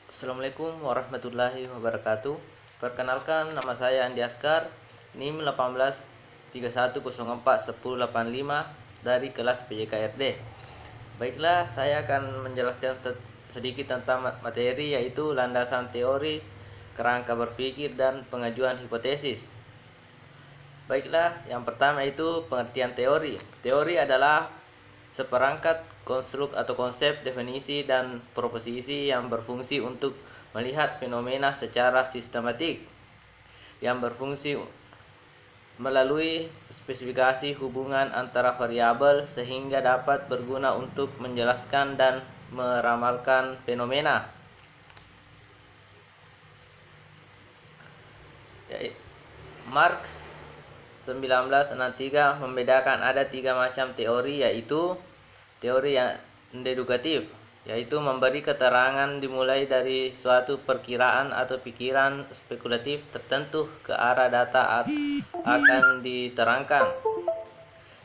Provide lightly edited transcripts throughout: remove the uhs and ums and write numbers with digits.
Assalamualaikum warahmatullahi wabarakatuh. Perkenalkan, nama saya Andi Askar, NIM 1831041085 dari kelas PJKRD. Baiklah, saya akan menjelaskan sedikit tentang materi, yaitu landasan teori, kerangka berpikir, dan pengajuan hipotesis. Baiklah, yang pertama itu pengertian teori. Teori adalah seperangkat konstruk atau konsep, definisi, dan proposisi yang berfungsi untuk melihat fenomena secara sistematik, yang berfungsi melalui spesifikasi hubungan antara variabel sehingga dapat berguna untuk menjelaskan dan meramalkan fenomena. Marx 1963 membedakan ada 3 macam teori, yaitu teori yang deduktif, yaitu memberi keterangan dimulai dari suatu perkiraan atau pikiran spekulatif tertentu ke arah data akan diterangkan.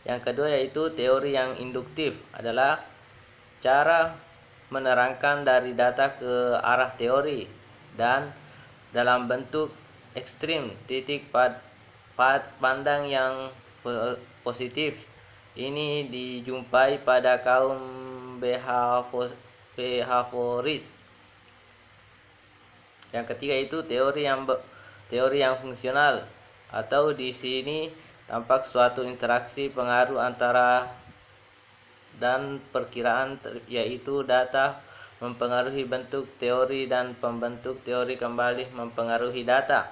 Yang kedua yaitu teori yang induktif, adalah cara menerangkan dari data ke arah teori dan dalam bentuk ekstrim titik pandang yang positif. Ini dijumpai pada kaum behavioris. Yang ketiga itu teori yang fungsional, atau di sini tampak suatu interaksi pengaruh antara dan perkiraan, yaitu data mempengaruhi bentuk teori dan pembentuk teori kembali mempengaruhi data.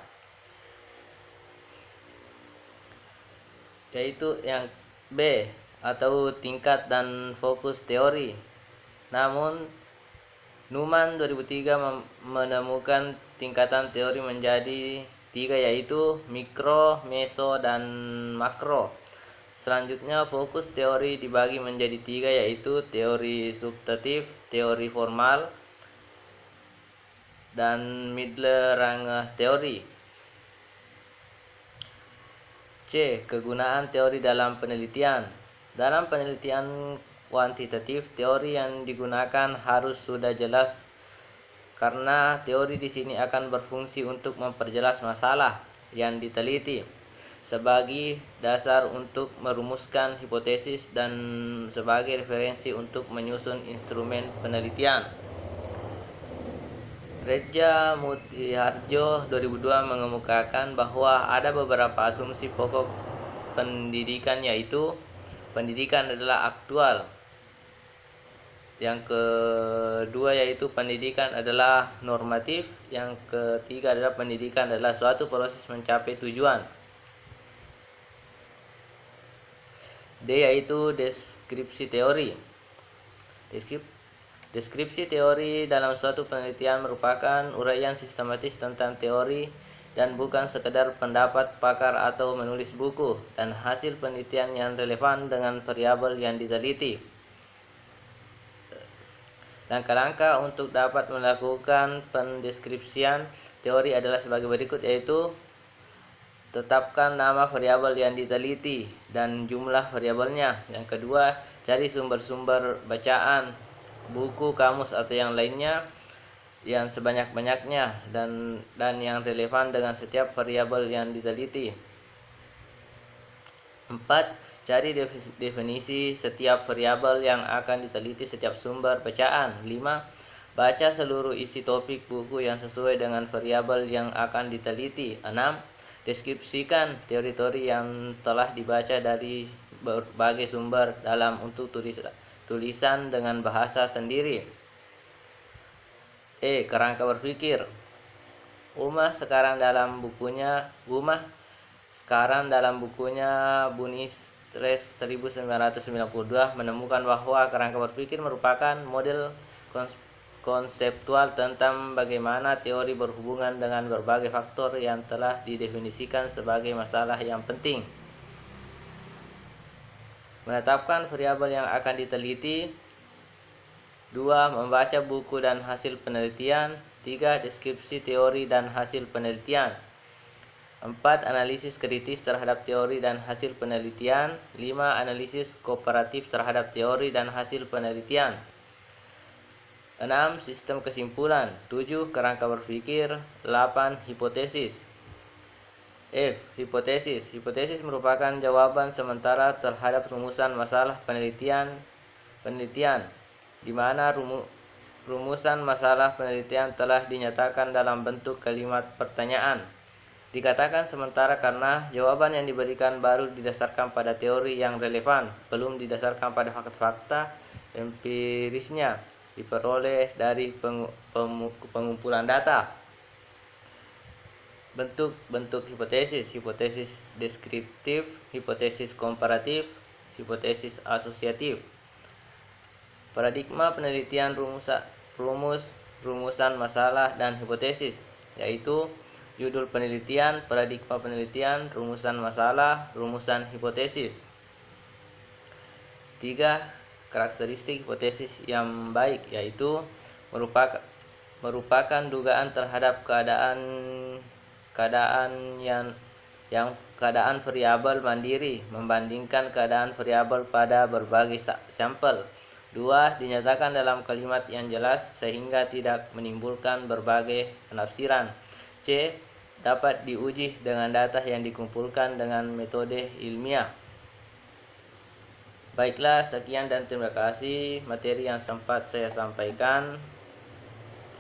Yaitu yang B, atau tingkat dan fokus teori. Namun Newman 2003 menemukan tingkatan teori menjadi 3, yaitu mikro, meso, dan makro. Selanjutnya fokus teori dibagi menjadi 3, yaitu teori substantif, teori formal, dan Midler-Range teori. C. Kegunaan teori dalam penelitian. Dalam penelitian kuantitatif, teori yang digunakan harus sudah jelas, karena teori di sini akan berfungsi untuk memperjelas masalah yang diteliti sebagai dasar untuk merumuskan hipotesis dan sebagai referensi untuk menyusun instrumen penelitian. Reja Mutiharjo 2002 mengemukakan bahwa ada beberapa asumsi pokok pendidikan, yaitu pendidikan adalah aktual. Yang kedua yaitu pendidikan adalah normatif. Yang ketiga adalah pendidikan adalah suatu proses mencapai tujuan. D yaitu deskripsi teori. Deskripsi teori dalam suatu penelitian merupakan uraian sistematis tentang teori dan bukan sekedar pendapat pakar atau menulis buku dan hasil penelitian yang relevan dengan variabel yang diteliti. Langkah-langkah untuk dapat melakukan pendeskripsian teori adalah sebagai berikut, yaitu tetapkan nama variabel yang diteliti dan jumlah variabelnya. Yang kedua, cari sumber-sumber bacaan, buku, kamus, atau yang lainnya yang sebanyak-banyaknya dan yang relevan dengan setiap variabel yang diteliti. 4. Cari definisi setiap variabel yang akan diteliti setiap sumber bacaan. 5. Baca seluruh isi topik buku yang sesuai dengan variabel yang akan diteliti. 6. Deskripsikan teori-teori yang telah dibaca dari berbagai sumber dalam untuk tulisan dengan bahasa sendiri. E. Kerangka berpikir. Umar sekarang dalam bukunya Bunistres 1992 menemukan bahwa kerangka berpikir merupakan model konseptual tentang bagaimana teori berhubungan dengan berbagai faktor yang telah didefinisikan sebagai masalah yang penting. Menetapkan variabel yang akan diteliti. 2. Membaca buku dan hasil penelitian. 3. Deskripsi teori dan hasil penelitian. 4. Analisis kritis terhadap teori dan hasil penelitian. 5. Analisis kooperatif terhadap teori dan hasil penelitian. 6. Sistem kesimpulan. 7. Kerangka berpikir. 8. Hipotesis. F. Hipotesis. Hipotesis merupakan jawaban sementara terhadap rumusan masalah penelitian, di mana rumusan masalah penelitian telah dinyatakan dalam bentuk kalimat pertanyaan. Dikatakan sementara karena jawaban yang diberikan baru didasarkan pada teori yang relevan, belum didasarkan pada fakta-fakta empirisnya diperoleh dari pengumpulan data. Bentuk-bentuk hipotesis: hipotesis deskriptif, hipotesis komparatif, hipotesis asosiatif. Paradigma penelitian, rumusan masalah, dan hipotesis, yaitu judul penelitian, paradigma penelitian, rumusan masalah, rumusan hipotesis. 3. Karakteristik hipotesis yang baik, yaitu merupakan dugaan terhadap keadaan variabel mandiri membandingkan keadaan variabel pada berbagai sampel. 2. Dinyatakan dalam kalimat yang jelas sehingga tidak menimbulkan berbagai penafsiran. C. Dapat diuji dengan data yang dikumpulkan dengan metode ilmiah. Baiklah, sekian dan terima kasih materi yang sempat saya sampaikan.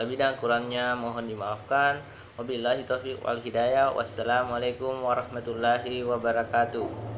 Lebih dan kurangnya mohon dimaafkan. Wabillahi taufiq wal hidayah. Wassalamualaikum warahmatullahi wabarakatuh.